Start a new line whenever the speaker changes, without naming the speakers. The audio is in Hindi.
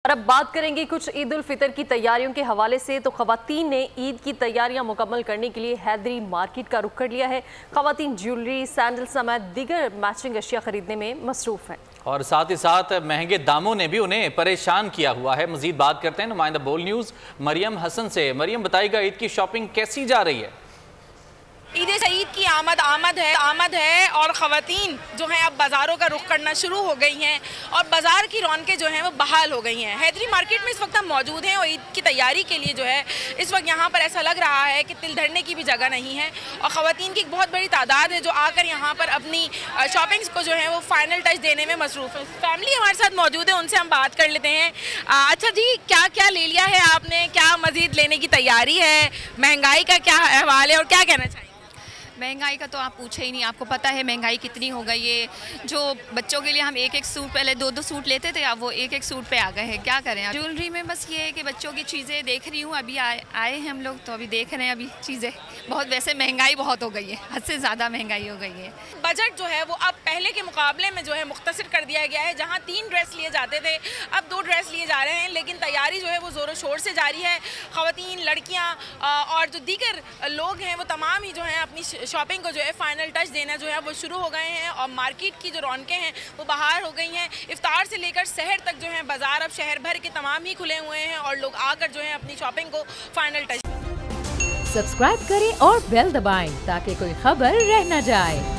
और अब बात करेंगे कुछ ईद उल फितर की तैयारियों के हवाले से। तो खवातीन ने ईद की तैयारियां मुकम्मल करने के लिए हैदरी मार्केट का रुख कर लिया है। खवातीन ज्वेलरी, सैंडल समेत दीगर मैचिंग अशिया खरीदने में मसरूफ हैं
और साथ ही साथ महंगे दामों ने भी उन्हें परेशान किया हुआ है। मजीद बात करते हैं नुमाइंदा बोल न्यूज़ मरियम हसन से। मरियम, बताइएगा ईद की शॉपिंग कैसी जा रही है?
ईद सईद की आमद है और ख़वातीन जो हैं अब बाज़ारों का रुख करना शुरू हो गई हैं और बाज़ार की रौनकें जो हैं वो बहाल हो गई हैं। हैदरी मार्केट में इस वक्त हम मौजूद हैं और ईद की तैयारी के लिए जो है इस वक्त यहाँ पर ऐसा लग रहा है कि तिल धरने की भी जगह नहीं है और ख़वातीन की एक बहुत बड़ी तादाद है जो आकर यहाँ पर अपनी शॉपिंग्स को जो है वो फाइनल टच देने में मसरूफ़ है। फैमिली हमारे साथ मौजूद है, उनसे हम बात कर लेते हैं। अच्छा जी, क्या क्या ले लिया है आपने, क्या मज़ीद लेने की तैयारी है, महंगाई का क्या अहवाल है और क्या कहना चाहिए?
महंगाई का तो आप पूछे ही नहीं, आपको पता है महंगाई कितनी हो गई है। जो बच्चों के लिए हम एक एक सूट, पहले दो दो सूट लेते थे, अब वो एक एक सूट पे आ गए हैं। क्या करें, ज्वेलरी में बस ये है कि बच्चों की चीज़ें देख रही हूँ। अभी आए हैं हम लोग तो अभी देख रहे हैं अभी चीज़ें बहुत, वैसे महंगाई बहुत हो गई है, हद से ज़्यादा महंगाई हो गई है।
बजट जो है वो अब पहले के मुकाबले में जो है मुख्तसर कर दिया गया है। जहाँ 3 ड्रेस लिए जाते थे अब 2 ड्रेस लिए जा रहे हैं, लेकिन तैयारी जो है वो ज़ोरों शोर से जारी है। ख़वातीन, लड़कियाँ और जो दीगर लोग हैं वो तमाम ही जो हैं अपनी शॉपिंग को जो है फाइनल टच देना जो है वो शुरू हो गए हैं और मार्केट की जो रौनकें हैं वो बहार हो गई हैं। इफ्तार से लेकर शहर तक जो है बाज़ार अब शहर भर के तमाम ही खुले हुए हैं और लोग आकर जो है अपनी शॉपिंग को फाइनल टच।
सब्सक्राइब करें और बेल दबाएं ताकि कोई खबर रह न जाए।